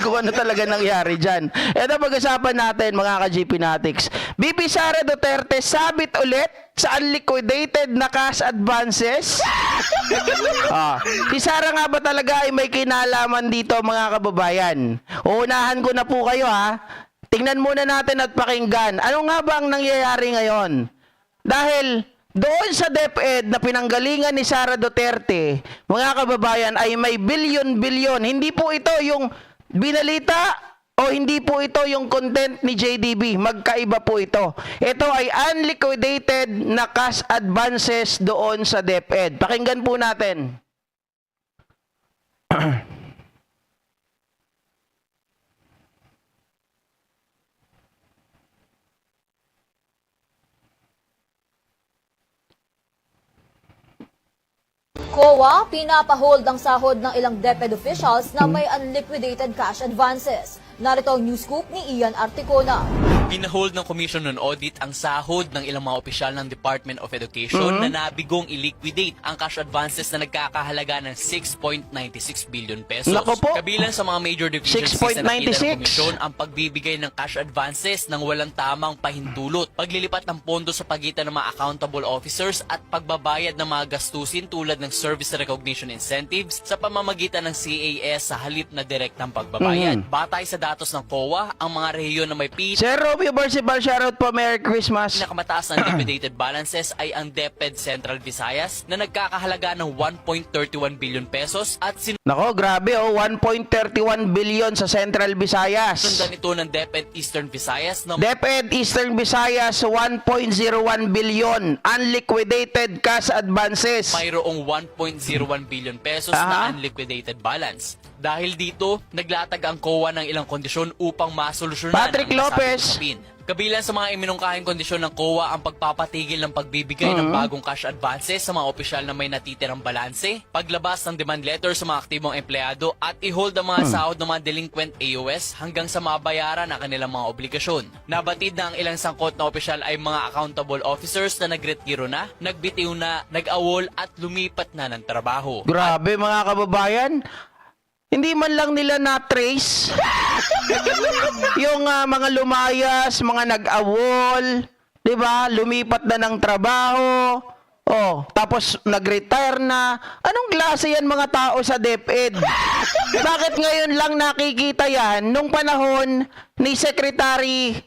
kung ano talaga nangyari dyan. Ito pag-usapan natin mga ka-GP Natics. BP Sara Duterte sabit ulit sa unliquidated na cash advances. Si Sara nga ba talaga ay may kinalaman dito mga kababayan? Uunahan ko na po kayo ha. Tingnan muna natin at pakinggan. Ano nga ba ang nangyayari ngayon? Dahil doon sa DepEd na pinanggalingan ni Sara Duterte, mga kababayan, ay may bilyon-bilyon. Hindi po ito yung binalita o hindi po ito yung content ni JDB. Magkaiba po ito. Ito ay unliquidated na cash advances doon sa DepEd. Pakinggan po natin. COA, pinapahold ang sahod ng ilang DepEd officials na may unliquidated cash advances. Narito ang news scoop ni Ian Articona. Pinahold ng Commission on Audit ang sahod ng ilang mga opisyal ng Department of Education na nabigong i-liquidate ang cash advances na nagkakahalaga ng 6.96 billion pesos. Naku po. Kabilang sa mga major deficiencies na nakita ng 6.96. Komisyon ang pagbibigay ng cash advances ng walang tamang pahintulot, paglilipat ng pondo sa pagitan ng mga accountable officers at pagbabayad ng mga gastusin tulad ng service recognition incentives sa pamamagitan ng CAS sa halip na direktang pagbabayad. Batay sa datos ng COA, ang mga rehiyon na may Sir Romeo Barcibal, shoutout po. Merry Christmas. pinakamataas na liquidated balances ay ang DepEd Central Visayas na nagkakahalaga ng 1.31 billion pesos at Nako, grabe 1.31 billion sa Central Visayas. sinundan ito ng DepEd Eastern Visayas na DepEd Eastern Visayas 1.01 billion unliquidated cash advances. mayroong 1.01 billion pesos na unliquidated balance. Dahil dito, naglatag ang COA ng ilang kondisyon upang masolusyonan Patrick ang nasabing Lopez. usapin. Kabilang sa mga iminungkahing kondisyon ng COA ang pagpapatigil ng pagbibigay ng bagong cash advances sa mga opisyal na may natitirang balanse, paglabas ng demand letter sa mga aktibong empleyado at i-hold ang mga sahod ng mga delinquent AOS hanggang sa mabayaran ang kanilang mga obligasyon. Nabatid na ang ilang sangkot na opisyal ay mga accountable officers na nagretiro na, nagbitiw na, nag-awol at lumipat na ng trabaho. Grabe mga kababayan. Hindi man lang nila na-trace yung mga lumayas, mga nag-awol, 'di ba? Lumipat na ng trabaho. Tapos nag-retire na. Anong klase yan mga tao sa DepEd? Bakit ngayon lang nakikita yan nung panahon ni Secretary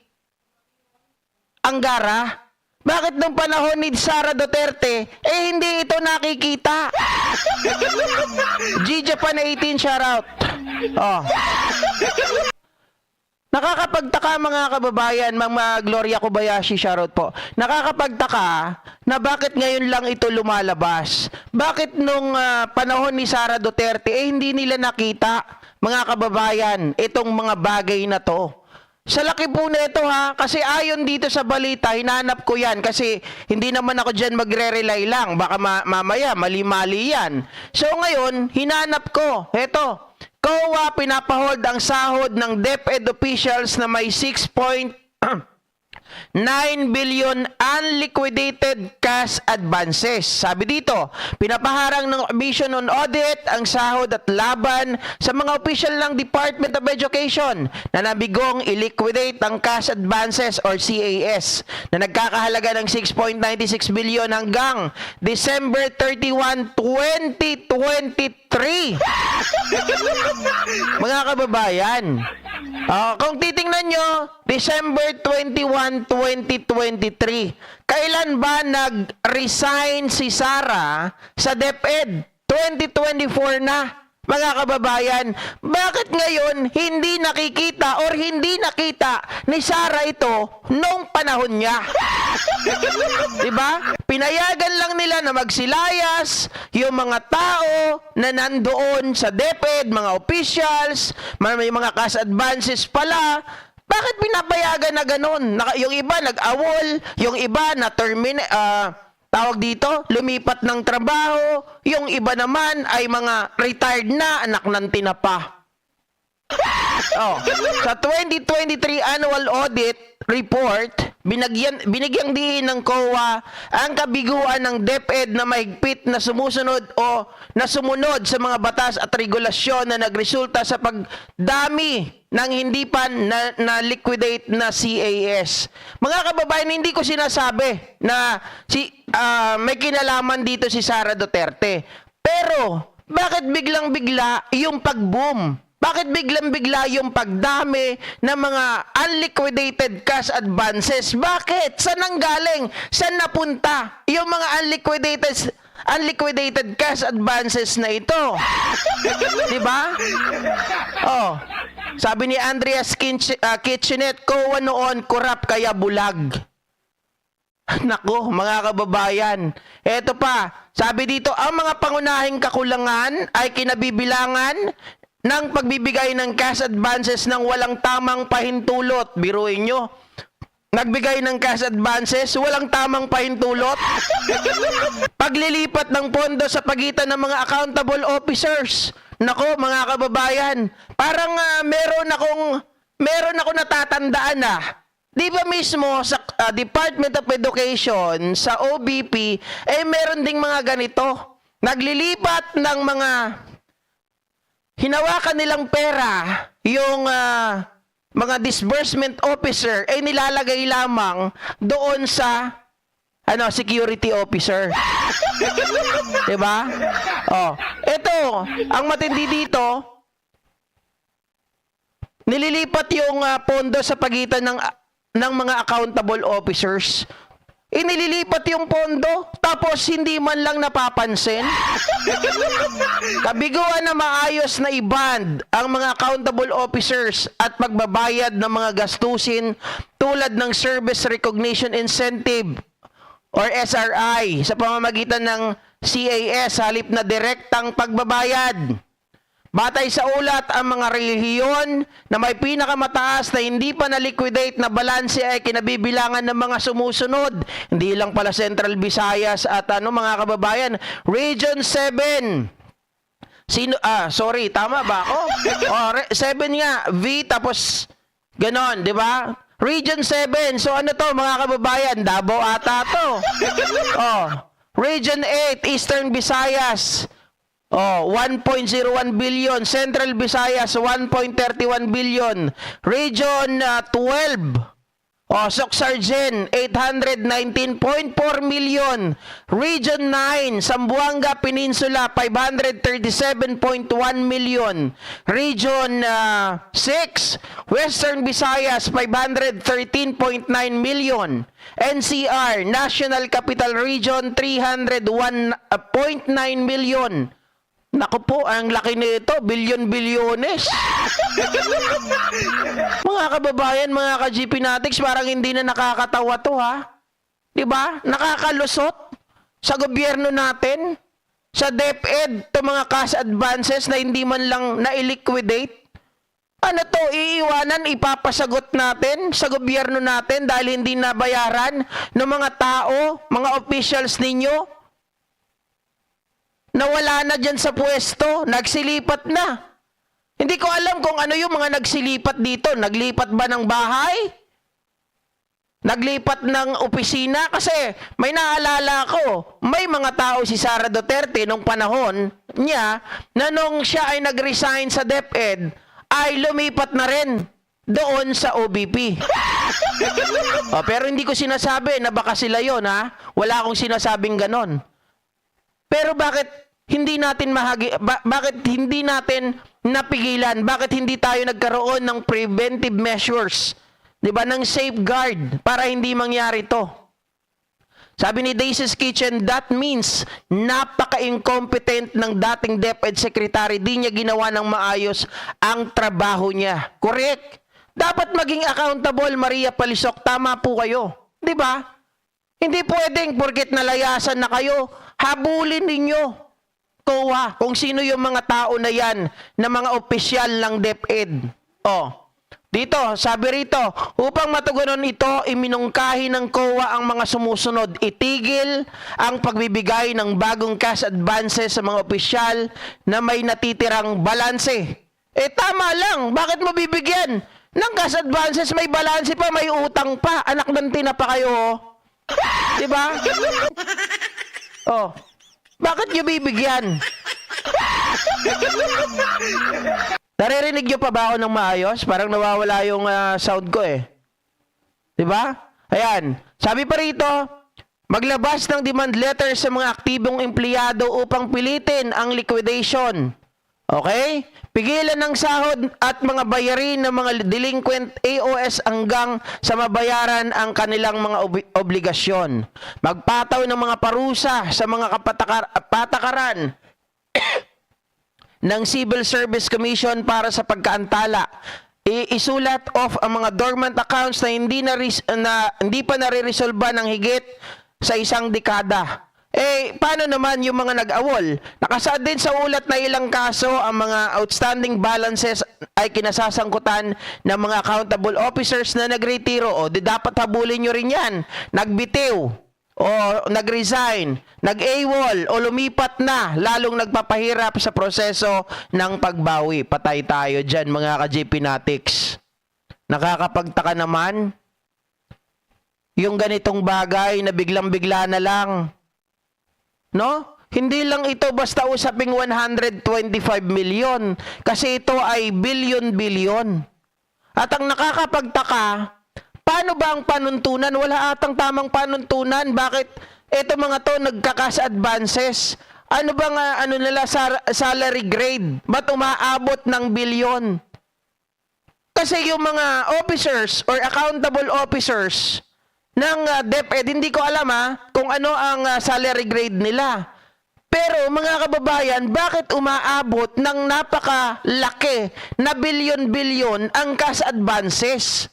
Angara? Bakit nung panahon ni Sara Duterte, hindi ito nakikita? G-Japan 18, shoutout. Nakakapagtaka mga kababayan, mga Gloria Kobayashi, shoutout po. Nakakapagtaka na bakit ngayon lang ito lumalabas? Bakit nung panahon ni Sara Duterte, hindi nila nakita, mga kababayan, itong mga bagay na to? Sa laki po na ito ha, kasi ayon dito sa balita, hinanap ko yan kasi hindi naman ako dyan magre-rely lang. Baka mamaya, mali-mali yan. So ngayon, hinanap ko. Ito, COA pinapahold ang sahod ng DepEd officials na may 6.9 billion unliquidated cash advances. Sabi dito, pinapaharang ng Commission on Audit ang sahod at laban sa mga opisyal ng Department of Education na nabigong i-liquidate ang cash advances or CAS na nagkakahalaga ng 6.96 billion hanggang December 31, 2023. Mga kababayan, kung titingnan nyo, December 21, 2023, kailan ba nag-resign si Sara sa DepEd? 2024 na. Mga kababayan, bakit ngayon hindi nakikita or hindi nakita ni Sara ito nung panahon niya? Diba? Pinayagan lang nila na magsilayas yung mga tao na nandoon sa DepEd, mga officials, may mga cash advances pala. Bakit pinapayagan na ganun? Yung iba nag-awol, yung iba na tawag dito, lumipat ng trabaho, yung iba naman ay mga retired na, anak ng tinapa. Sa 2023 Annual Audit Report, binigyang diin ng COA ang kabiguan ng DepEd na mahigpit na sumusunod o na sumunod sa mga batas at regulasyon na nagresulta sa pagdami ng hindi pa na liquidate na CAS. Mga kababayan, hindi ko sinasabi na may kinalaman dito si Sara Duterte. Pero bakit biglang-bigla yung pag-boom? Bakit biglang-bigla yung pagdami ng mga unliquidated cash advances? Bakit? Saan nanggaling? Saan napunta yung mga unliquidated cash advances na ito? Diba? Oh, sabi ni Andreas Kitchenet, COA noon, corrupt kaya bulag. Nako, mga kababayan. Eto pa, sabi dito, ang mga pangunahing kakulangan ay kinabibilangan ng pagbibigay ng cash advances ng walang tamang pahintulot. Biruin nyo, nagbigay ng cash advances, walang tamang pahintulot. Paglilipat ng pondo sa pagitan ng mga accountable officers. Nako, mga kababayan, parang meron ako natatandaan na. Di ba mismo sa Department of Education, sa OBP, meron ding mga ganito. Naglilipat ng mga hinawakan nilang pera, yung mga disbursement officer ay nilalagay lamang doon sa security officer. 'Di ba? Oh, ito, ang matindi dito, nililipat yung pondo sa pagitan ng mga accountable officers. Inililipat yung pondo, tapos hindi man lang napapansin. Kabiguan na maayos na i-band ang mga accountable officers at magbabayad ng mga gastusin tulad ng Service Recognition Incentive or SRI sa pamamagitan ng CAS halip na direktang pagbabayad. Batay sa ulat, ang mga rehiyon na may pinakamataas na hindi pa na-liquidate na balanse ay kinabibilangan ng mga sumusunod. Hindi lang pala Central Visayas at mga kababayan, Region 7. Sorry, tama ba ako? 7 nga, V tapos ganon, di ba? Region 7. So ano to, mga kababayan? Davao ata to. Region 8, Eastern Visayas. 1.01 billion. Central Visayas, 1.31 billion. Region 12. Soc-Sargen, 819.4 million. Region 9, Zamboanga Peninsula, 537.1 million. Region 6, Western Visayas, 513.9 million. NCR, National Capital Region, 301.9 million. Naku po, ang laki nito, bilyon-bilyones. Mga kababayan, mga ka-GP Natics, parang hindi na nakakatawa to, ha? Diba? Nakakalusot sa gobyerno natin, sa DepEd, to mga cash advances na hindi man lang na-liquidate. Ano to, iiwanan, ipapasagot natin sa gobyerno natin dahil hindi nabayaran ng mga tao, mga officials ninyo, nawala na dyan sa pwesto, nagsilipat na. Hindi ko alam kung ano yung mga nagsilipat dito. Naglipat ba ng bahay? Naglipat ng opisina? Kasi may naalala ko, may mga tao si Sara Duterte nung panahon niya na nung siya ay nag-resign sa DepEd, ay lumipat na rin doon sa OBP. Pero hindi ko sinasabi na baka sila yon, ha? Wala akong sinasabing ganon. Pero bakit hindi natin bakit hindi natin napigilan? Bakit hindi tayo nagkaroon ng preventive measures? 'Di ba? Ng safeguard para hindi mangyari 'to. Sabi ni Daisy's Kitchen, that means napaka-incompetent ng dating DepEd Secretary. Di niya ginawa ng maayos ang trabaho niya. Correct. Dapat maging accountable, Maria Palisok. Tama po kayo. 'Di ba? Hindi pwedeng porket nalayasan na kayo, habulin ninyo, COA, kung sino yung mga tao na yan, na mga opisyal ng DepEd. Dito, sabi rito, upang matugunan ito, iminungkahi ng COA ang mga sumusunod. Itigil ang pagbibigay ng bagong cash advances sa mga opisyal na may natitirang balanse. Tama lang. Bakit mo bibigyan ng cash advances, may balanse pa, may utang pa. Anak ng tinapa kayo, oh. Di ba? Oh. Bakit nyo bibigyan? Naririnig nyo pa ba ako ng maayos? Parang nawawala yung sound ko eh. Di ba? Ayan. Sabi pa rito, maglabas ng demand letter sa mga aktibong empleyado upang pilitin ang liquidation. Okay? Pigilan ng sahod at mga bayarin ng mga delinquent AOS hanggang sa mabayaran ang kanilang mga obligasyon. Magpataw ng mga parusa sa mga patakaran ng Civil Service Commission para sa pagkaantala. Isulat off ang mga dormant accounts na hindi pa nare-resolba ng higit sa isang dekada. Paano naman yung mga nag-awol? Nakasaad din sa ulat na ilang kaso ang mga outstanding balances ay kinasasangkutan ng mga accountable officers na nagretiro. O, dapat habulin nyo rin yan. Nagbitiw, o nag-resign, nag-AWOL, o lumipat na, lalong nagpapahirap sa proseso ng pagbawi. Patay tayo dyan, mga ka-JP Natics. Nakakapagtaka naman yung ganitong bagay na biglang-bigla na lang. No? Hindi lang ito basta usaping 125 million kasi ito ay bilyon-bilyon. At ang nakakapagtaka, paano ba ang panuntunan? Wala atang tamang panuntunan. Bakit ito mga to nagkakas advances? Ano bang nila salary grade? Ba't umaabot ng bilyon? Kasi yung mga officers or accountable officers ng DepEd, hindi ko alam kung ano ang salary grade nila. Pero mga kababayan, bakit umaabot ng napakalaki na bilyon-bilyon ang cash advances?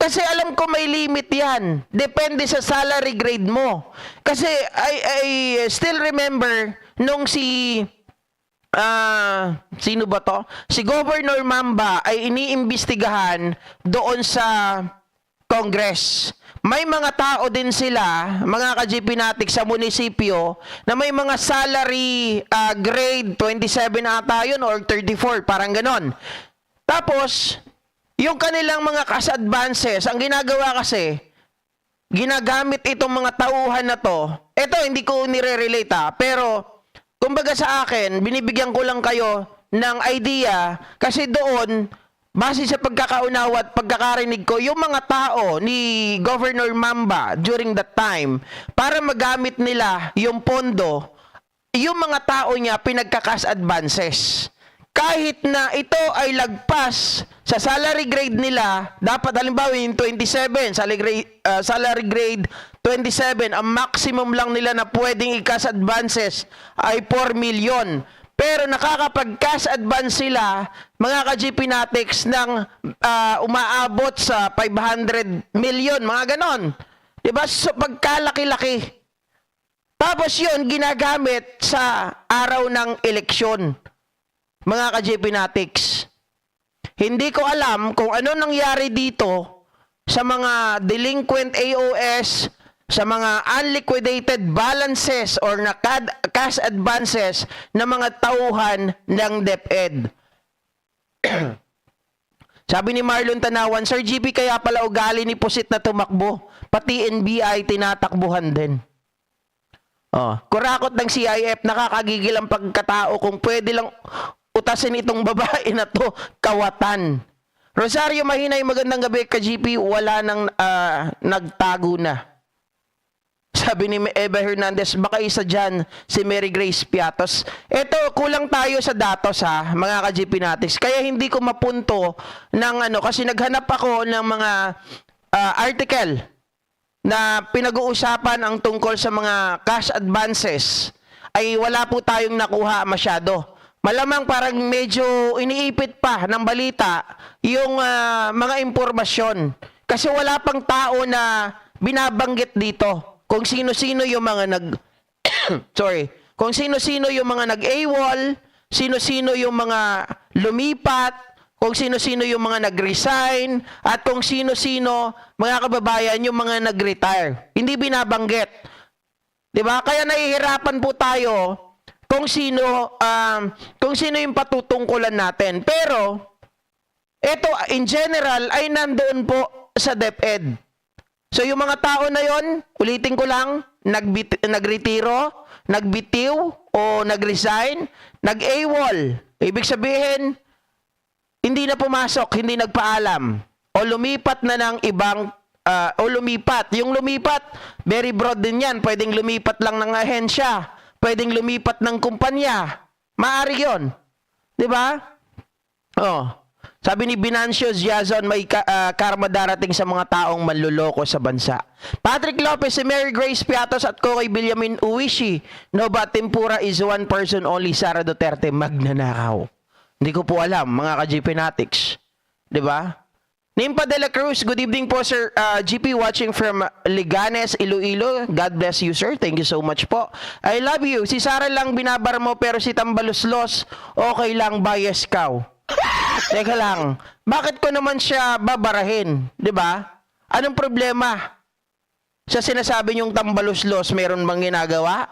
Kasi alam ko may limit yan. Depende sa salary grade mo. Kasi I still remember nung sino ba to? Si Governor Mamba ay iniimbestigahan doon sa Congress. May mga tao din sila, mga ka-JP Natics sa munisipyo, na may mga salary grade 27 ata yun or 34, parang ganon. Tapos, yung kanilang mga cash advances, ang ginagawa kasi, ginagamit itong mga tauhan na to. Ito, hindi ko nire-relate pero, kumbaga sa akin, binibigyan ko lang kayo ng idea, kasi doon, base sa pagkakaunawa at pagkakarinig ko, yung mga tao ni Governor Mamba during that time, para magamit nila yung pondo, yung mga tao niya pinagkakas advances. Kahit na ito ay lagpas sa salary grade nila, dapat halimbawa yung 27, salary grade 27, ang maximum lang nila na pwedeng i-cash advances ay 4 million. Pero nakakapag-cash advance sila, mga ka-JP Natics, ng umaabot sa 500 million, mga ganon. Diba? So, pagkalaki-laki. Tapos yun, ginagamit sa araw ng eleksyon, mga ka-JP Natics. Hindi ko alam kung ano nangyari dito sa mga delinquent AOS, sa mga unliquidated balances or na cash advances ng mga tauhan ng DepEd. Sabi ni Marlon Tanawan, Sir GP, kaya pala ugali ni Pusit na tumakbo, pati NBI tinatakbuhan din. Kurakot ng CIF, nakakagigil ang pagkatao kung pwede lang utasin itong babae na to, kawatan. Rosario Mahinay, magandang gabi ka GP, wala nang nagtago na. Sabi ni Eva Hernandez, baka isa dyan si Mary Grace Piatos. Ito, kulang tayo sa datos mga ka-GP Natics. Kaya hindi ko mapunto ng kasi naghanap ako ng mga article na pinag-uusapan ang tungkol sa mga cash advances. Ay wala po tayong nakuha masyado. Malamang parang medyo iniipit pa ng balita yung mga impormasyon. Kasi wala pang tao na binabanggit dito. Kung sino-sino yung mga kung sino-sino yung mga nag-AWOL, sino-sino yung mga lumipat, kung sino-sino yung mga nag-resign, at kung sino-sino, mga kababayan, yung mga nag-retire. Hindi binabanggit. Diba? Kaya nahihirapan po tayo kung sino yung patutungkulan natin. Pero, ito in general ay nandoon po sa DepEd. So yung mga tao na yon, ulitin ko lang, nagretiro, nagbitiw o nagresign, nag-AWOL. Ibig sabihin, hindi na pumasok, hindi nagpaalam o lumipat na ng ibang o lumipat. Yung lumipat, very broad din yan. Pwedeng lumipat lang ng ahensya, pwedeng lumipat ng kumpanya. Maari yun. Di ba? Oh. Sabi ni Binancio Ziazon, may karma darating sa mga taong manluloko sa bansa. Patrick Lopez, si Mary Grace Piatos at Kokoy Villamin Uwishi. No ba, Tempura is one person only, Sara Duterte, magnanakaw. Hindi ko po alam, mga ka-GP Natics. Di ba? Nimpa de la Cruz, good evening po, Sir GP, watching from Liganes, Iloilo. God bless you, sir. Thank you so much po. I love you. Si Sara lang binabar mo, pero si Tambaluslos, okay lang, bias cow. Teka lang, bakit ko naman siya babarahin? 'Di ba? Anong problema? Sa sinasabi niyong Tambaluslos, meron bang ginagawa?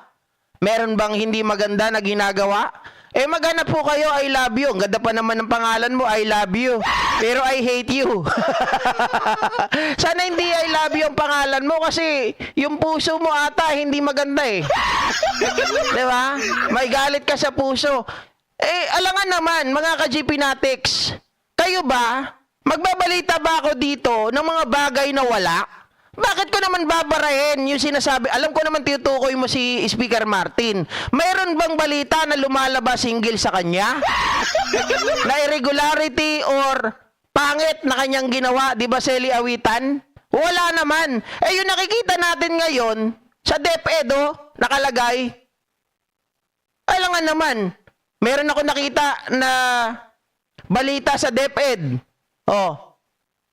Meron bang hindi maganda na ginagawa? Maghanap po kayo, I love you. Ang ganda pa naman ng pangalan mo, I love you. Pero I hate you. Sana hindi I love you ang pangalan mo kasi yung puso mo ata hindi maganda eh. 'Di ba? May galit ka sa puso. Alangan naman, mga ka-GP Natics, kayo ba, magbabalita ba ako dito ng mga bagay na wala? Bakit ko naman babarahin yung sinasabi? Alam ko naman tinutukoy mo si Speaker Martin. Mayroon bang balita na lumalabas hinggil sa kanya? Na irregularity or pangit na kanyang ginawa, di ba, Seli Awitan? Wala naman. Yung nakikita natin ngayon, sa DepEd, nakalagay. Alangan naman. Meron ako nakita na balita sa DepEd.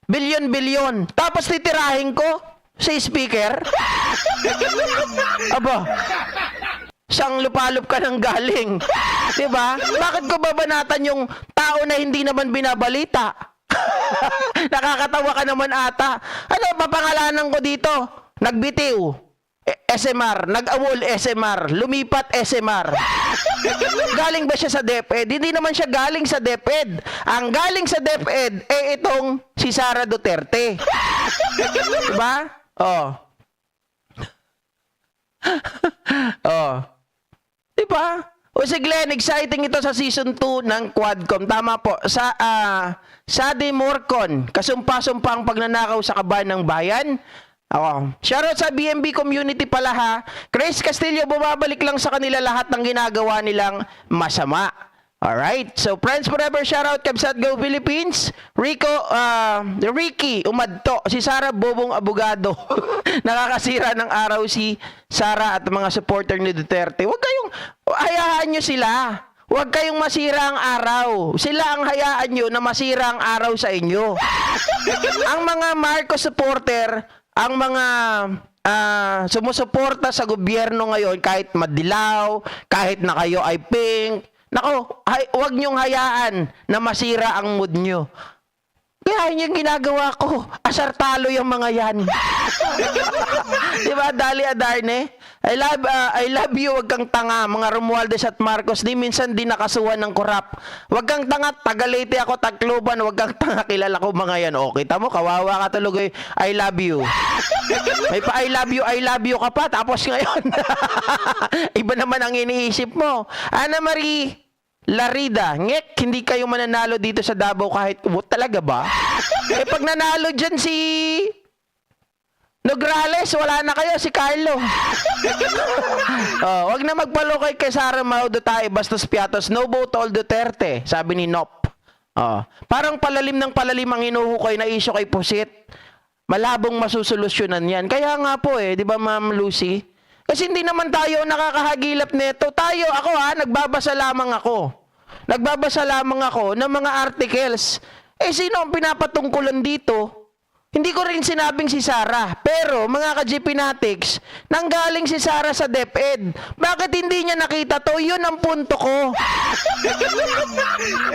Bilyon-bilyon. Tapos titirahin ko si speaker. Aba, sang lupalop ka ng galing. Diba? Bakit ko babanatan yung tao na hindi naman binabalita? Nakakatawa ka naman ata. Ano, papangalanan ko dito? Nagbitiw. SMR, nag-awol SMR, lumipat SMR. Galing ba siya sa DepEd? Hindi naman siya galing sa DepEd. Ang galing sa DepEd itong si Sara Duterte. Diba? Diba? O si Glenn, exciting ito sa season 2 ng Quadcom. Tama po. Sadi Morcon, kasumpa-sumpa ang pagnanakaw sa kaban ng bayan. Shoutout sa BMB community pala ha. Chris Castillo, bumabalik lang sa kanila lahat ng ginagawa nilang masama. Alright, so friends forever, shoutout Kabsat Go Philippines. Ricky Umadto, si Sara Bobong Abogado. Nakakasira ng araw si Sara at mga supporter ni Duterte. Huwag kayong, hayaan nyo sila. Huwag kayong masira ang araw. Sila ang hayaan nyo na masira ang araw sa inyo. Ang mga Marcos supporter, ang mga sumusuporta sa gobyerno ngayon, kahit madilaw, kahit na kayo ay pink, nako, huwag niyong hayaan na masira ang mood niyo. Kaya yung ginagawa ko, asartalo yung mga yan. Diba, Dali Adarne? I love you, wag kang tanga. Mga Romualdez at Marcos, di minsan di nakasuhan ng korap. Wag kang tanga, Tagalete ako, Tacloban, wag kang tanga, kilala ko mga yan. Okay, tamo, kawawa ka tuloy. I love you. May pa I love you ka pa, tapos ngayon. Iba naman ang iniisip mo. Ana Marie Larida, ngek, hindi kayo mananalo dito sa Davao kahit, talaga ba? Pag nanalo dyan si Nograles, wala na kayo, si Carlo. Wag na magpalokay kay Sara Maudo tayo, Bastos Piatos, no vote all Duterte, sabi ni Nop. Parang palalim ng palalim ang hinuhukay na isyo kay Pusit. Malabong masusolusyonan yan. Kaya nga po di ba Ma'am Lucy? Kasi hindi naman tayo nakakahagilap nito. Ako nagbabasa lamang ako. Nagbabasa lamang ako ng mga articles. Sino ang pinapatungkulan dito? Hindi ko rin sinabing si Sara. Pero, mga ka-GP Natics, nanggaling si Sara sa DepEd. Bakit hindi niya nakita to? Yun ang punto ko.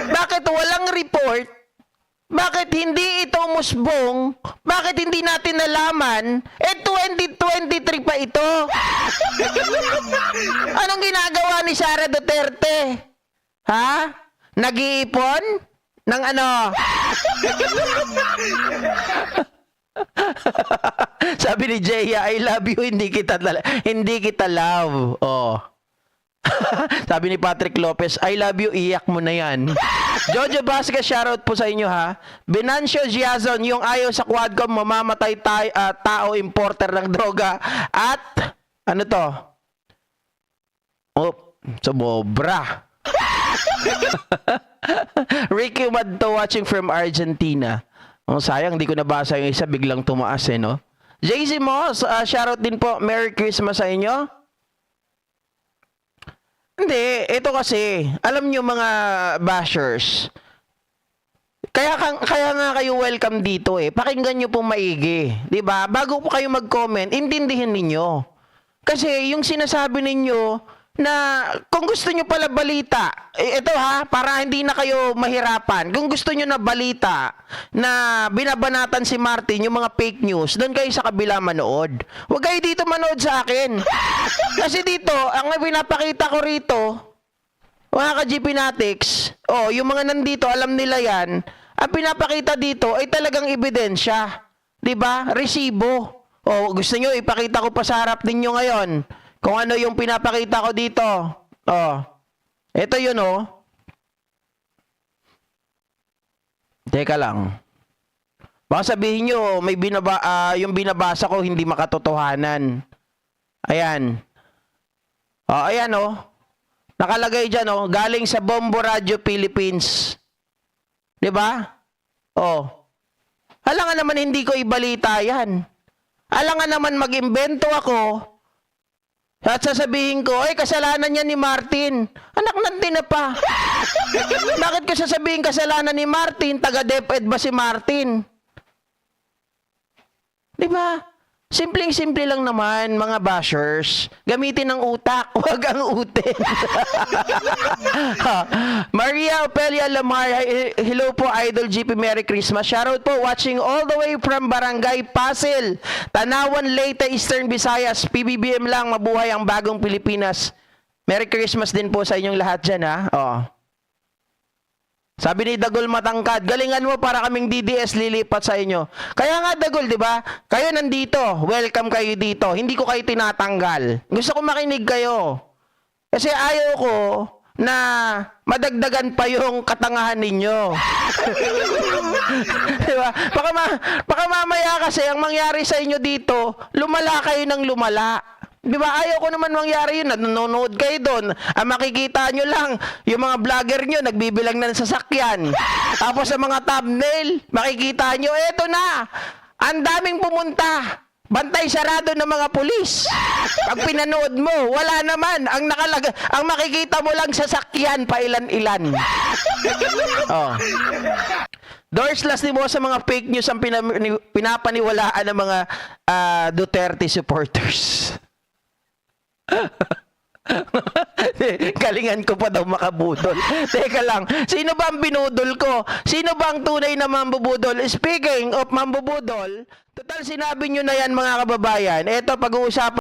Bakit walang report? Bakit hindi ito musbong? Bakit hindi natin nalaman? 2023 pa ito. Anong ginagawa ni Sara Duterte? Ha? Nag-iipon? Ng ano? Sabi ni Jeya, I love you, hindi kita love. Oh. Sabi ni Patrick Lopez, I love you, iyak mo na yan. Jojo Vasquez, shoutout po sa inyo ha. Binancio Giazon, yung ayaw sa Quadcom, mamamatay tao, importer ng droga. At, ano to? Oh, sobra. Ricky Madto watching from Argentina. Oh, sayang, di ko nabasa yung isa, biglang tumaas no? JC Moss, shoutout din po. Merry Christmas sa inyo. Hindi, ito kasi, alam nyo mga bashers, kaya nga kayo welcome dito Pakinggan nyo po maigi. 'Di ba? Bago po kayo mag-comment, intindihin ninyo. Kasi yung sinasabi ninyo na kung gusto nyo pala balita, ito ha, para hindi na kayo mahirapan. Kung gusto nyo na balita na binabanatan si Martin, yung mga fake news, doon kayo sa kabila manood. Huwag kayo dito manood sa akin. Kasi dito, ang pinapakita ko rito, mga ka-GP Natics, yung mga nandito, alam nila yan, ang pinapakita dito ay talagang ebidensya. 'Di ba? Resibo. Gusto nyo, ipakita ko pa sa harap ninyo ngayon kung ano yung pinapakita ko dito. Ito yun Teka lang. Baka sabihin nyo, yung binabasa ko hindi makatotohanan. Ayan. Ayan Nakalagay dyan galing sa Bombo Radio Philippines. 'Di ba? Alangan naman hindi ko ibalita yan. Alangan naman mag-imbento ako at sasabihin ko, kasalanan niya ni Martin. Anak ng tinapa. Bakit ko sasabihin kasalanan ni Martin? Taga-DepEd ba si Martin? 'Di ba? Simpleng-simple lang naman, mga bashers. Gamitin ang utak, huwag ang utin. Maria Opelia Lamar, hello po, Idol GP, Merry Christmas. Shoutout po, watching all the way from Barangay Pasil, Tanawan, Leyte, Eastern Visayas. PBBM lang, mabuhay ang bagong Pilipinas. Merry Christmas din po sa inyong lahat dyan, ha? Sabi ni Dagol Matangkad, galingan mo para kaming DDS lilipat sa inyo. Kaya nga Dagol, di ba? Kayo nandito, welcome kayo dito. Hindi ko kayo tinatanggal. Gusto ko makinig kayo. Kasi ayaw ko na madagdagan pa yung katangahan ninyo. Di ba? Baka mamaya kasi ang mangyari sa inyo dito, lumala kayo ng lumala. Di ba? Ayaw ko naman mangyari yun. Nanonood kayo doon. Ang makikita nyo lang, yung mga vlogger nyo, nagbibilang ng sasakyan. Tapos sa mga thumbnail, makikita nyo, eto na, ang daming pumunta. Bantay sarado ng mga pulis. Pag pinanood mo, wala naman. Ang makikita mo lang sasakyan, pailan-ilan. Dorslas ni mo sa mga fake news ang pinapaniwalaan ng mga Duterte supporters. Galingan ko pa daw makabudol. Teka lang, sino ba ang binudol ko? Sino ba ang tunay na mambubudol? Speaking of mambubudol, total sinabi nyo na yan mga kababayan. Ito, pag-uusapan